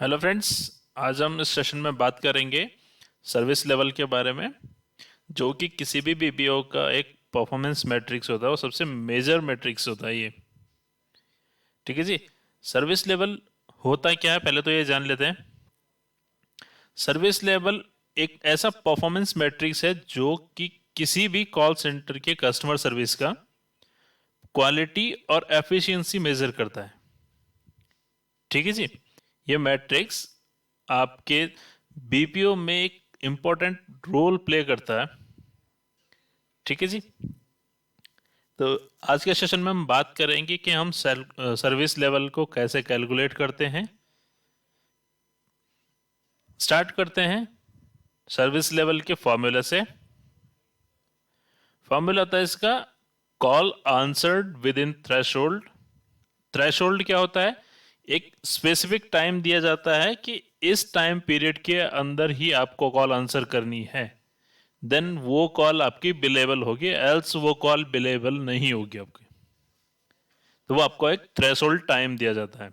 Hello friends. आज हम इस सेशन में बात करेंगे सर्विस लेवल के बारे में, जो कि किसी भी बीपीओ का एक परफॉर्मेंस मैट्रिक्स होता है। वो सबसे मेजर मैट्रिक्स होता है ये। ठीक है जी। सर्विस लेवल होता क्या है, पहले तो ये जान लेते हैं। सर्विस लेवल एक ऐसा परफॉर्मेंस मैट्रिक्स है जो कि किसी भी कॉल सेंटर के कस्टमर सर्विस का क्वालिटी और एफिशिएंसी मेजर करता है। ठीक है जी। ये मैट्रिक्स आपके बीपीओ में एक इम्पोर्टेंट रोल प्ले करता है। ठीक है जी। तो आज के सेशन में हम बात करेंगे कि हम सर्विस लेवल को कैसे कैलकुलेट करते हैं। स्टार्ट करते हैं सर्विस लेवल के फॉर्मूला से। फॉर्मूला था इसका call answered within threshold. Threshold क्या होता है? एक स्पेसिफिक टाइम दिया जाता है कि इस टाइम पीरियड के अंदर ही आपको कॉल आंसर करनी है, देन वो कॉल आपकी बिलेबल होगी, एल्स वो कॉल बिलेबल नहीं होगी आपकी। तो वो आपको एक थ्रेशोल्ड टाइम दिया जाता है।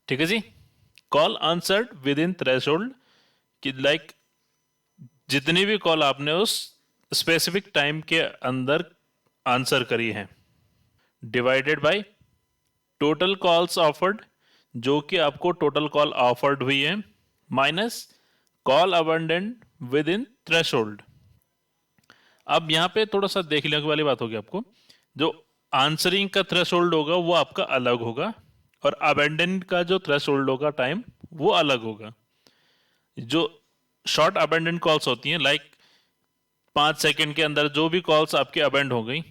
ठीक है जी। Call answered within threshold कि लाइक जितनी भी कॉल आपने उस स्पेसिफिक टाइम के अंदर आंसर करी है, divided by total calls offered, जो कि आपको टोटल कॉल ऑफर्ड हुई है, minus call abundant with in threshold. अब यहां पे थोड़ा सा देखने वाली बात होगी आपको। जो आंसरिंग का थ्रेशोल्ड होगा वो आपका अलग होगा, और अबेंडन का जो थ्रेशोल्ड होगा टाइम, वो अलग होगा। जो शॉर्ट अबेंडन कॉल्स होती हैं, लाइक 5 सेकंड के अंदर जो भी कॉल्स आपके अबेंड हो गई,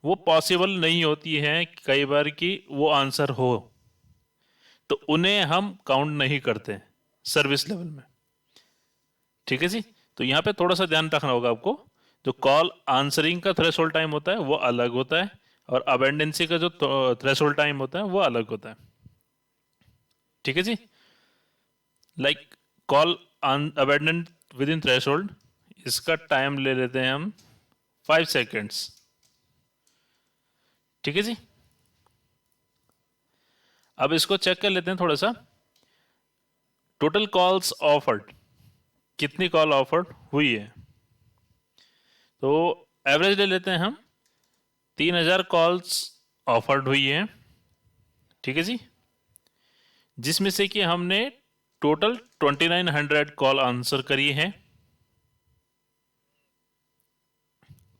वो पॉसिबल नहीं होती है कई बार कि वो आंसर हो, तो उन्हें हम काउंट नहीं करते सर्विस लेवल में। ठीक है जी। तो यहाँ पे थोड़ा सा ध्यान रखना होगा आपको। जो कॉल आंसरिंग का थ्रेशोल्ड टाइम होता है वो अलग होता है, और अबेंडेंसी का जो थ्रेशोल्ड टाइम होता है वो अलग होता है। ठीक है जी। Like call abandoned within threshold, इसका टाइम ले लेते हैं हम 5 सेकेंड्स। ठीक है जी। अब इसको चेक कर लेते हैं थोड़ा सा। टोटल कॉल्स ऑफर्ड, कितनी कॉल ऑफर्ड हुई है, तो एवरेज ले लेते हैं हम। 3,000 कॉल्स ऑफर्ड हुई है। ठीक है जी। जिसमें से कि हमने टोटल 2,900 कॉल आंसर करी है।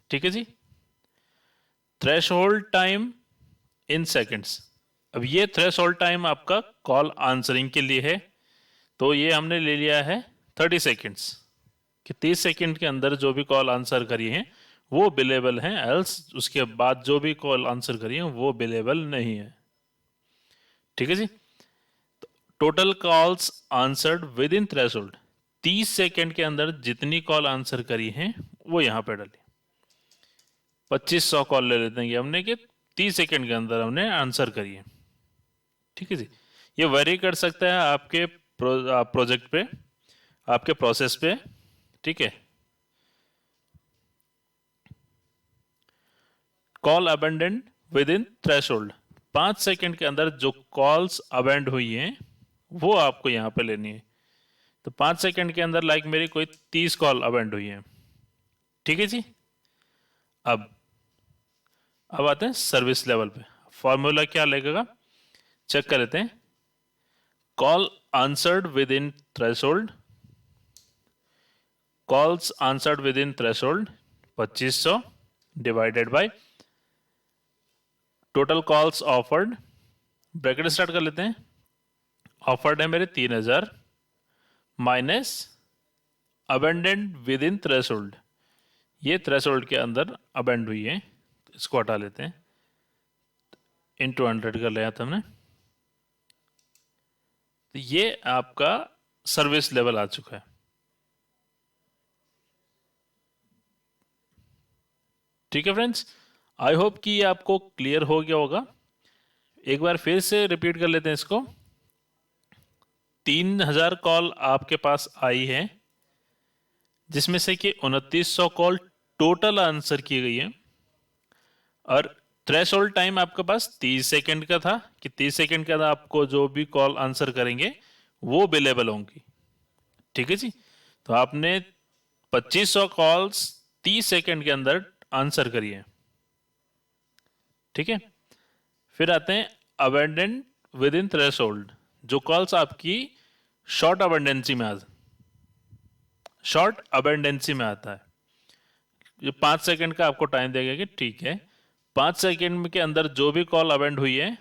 ठीक है जी। Threshold time in seconds, अब ये थ्रेश होल्ड टाइम आपका कॉल आंसरिंग के लिए है, तो ये हमने ले लिया है 30 सेकेंड्स, कि 30 सेकेंड के अंदर जो भी कॉल आंसर करी है वो बिलेबल है, एल्स उसके बाद जो भी कॉल आंसर करी है वो बिलेबल नहीं है। ठीक है जी। Total calls answered within threshold, 30 second के अंदर जितनी कॉल आंसर करी है वो यहां पे डाली। 2500 कॉल ले लेते हैं कि हमने कि 30 सेकेंड के अंदर हमने आंसर करी है। ठीक है जी। ये वेरी कर सकता है आपके प्रोजेक्ट पे, आपके प्रोसेस पे। ठीक है। Call abandoned within threshold, 5 second के अंदर जो कॉल्स अबेंड हुई हैं वो आपको यहां पे लेनी है। तो 5 सेकेंड के अंदर लाइक मेरी कोई 30 कॉल अबेंड हुई है। ठीक है जी। अब अब आते हैं सर्विस लेवल पे। फॉर्मूला क्या लगेगा, चेक कर लेते हैं। Call answered within threshold, calls answered within threshold 2500 divided by total calls offered, bracket start कर लेते हैं। ऑफर्ड है मेरे 3,000 minus abandoned within threshold, ये थ्रेशोल्ड के अंदर अबेंड हुई है, इसको हटा लेते हैं। इंटू 100 कर लिया था हमने, तो ये आपका सर्विस लेवल आ चुका है। ठीक है फ्रेंड्स, आई होप कि ये आपको क्लियर हो गया होगा। एक बार फिर से रिपीट कर लेते हैं इसको। 3,000 कॉल आपके पास आई है, जिसमें से कि 2,900 कॉल टोटल आंसर की गई है, और थ्रेशोल्ड टाइम आपके पास 30 सेकंड का था कि 30 सेकंड के अंदर आपको जो भी कॉल आंसर करेंगे वो बिलेबल होंगी। ठीक है जी। तो आपने 2500 कॉल्स 30 सेकंड के अंदर आंसर करिए। ठीक है। फिर आते हैं अबेंडेंट विद इन थ्रेशोल्ड, जो कॉल्स आपकी शॉर्ट अबेंडेंसी में शॉर्ट अबेंडेंसी में आता है। ये 5 सेकंड का आपको टाइम देगा कि ठीक है 5 सेकंड के अंदर जो भी कॉल अबेंड हुई है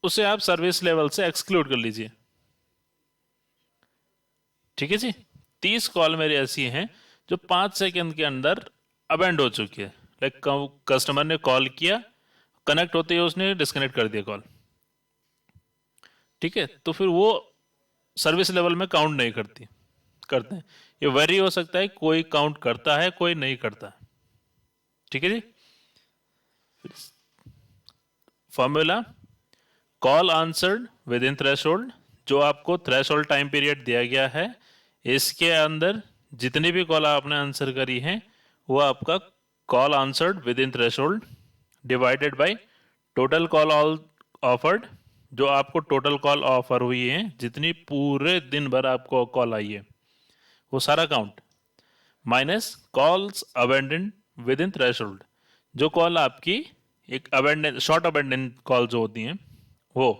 उसे आप सर्विस लेवल से एक्सक्लूड कर लीजिए। ठीक है जी। 30 कॉल मेरी ऐसी हैं जो 5 सेकंड के अंदर अबेंड हो चुकी है। लाइक कस्टमर ने कॉल किया, कनेक्ट होते ही उसने डिस्कनेक्ट कर दिया कॉल। ठीक है, तो फिर वो सर्विस लेवल में काउंट नहीं करते हैं। ये वेरी हो सकता है, कोई काउंट करता है कोई नहीं करता। ठीक है जी। Formula call answered within threshold, जो आपको थ्रेशोल्ड टाइम पीरियड दिया गया है इसके अंदर जितनी भी कॉल आपने आंसर करी है वो आपका call answered within threshold divided by total call all offered, जो आपको टोटल कॉल ऑफर हुई है जितनी पूरे दिन भर आपको कॉल आई है वो सारा count, minus calls abandoned within threshold, जो कॉल आपकी एक अबेंडेंट शॉर्ट अबेंडेंट कॉल जो होती हैं वो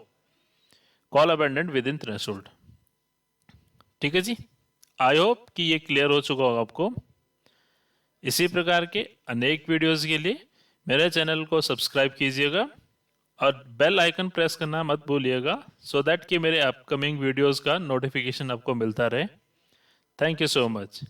call abandoned within threshold. ठीक है जी। आई होप कि ये क्लियर हो चुका होगा आपको। इसी प्रकार के अनेक वीडियोस के लिए मेरे चैनल को सब्सक्राइब कीजिएगा और बेल आइकन प्रेस करना मत भूलिएगा, सो दैट कि मेरे अपकमिंग वीडियोस का नोटिफिकेशन आपको मिलता रहे। Thank you so much.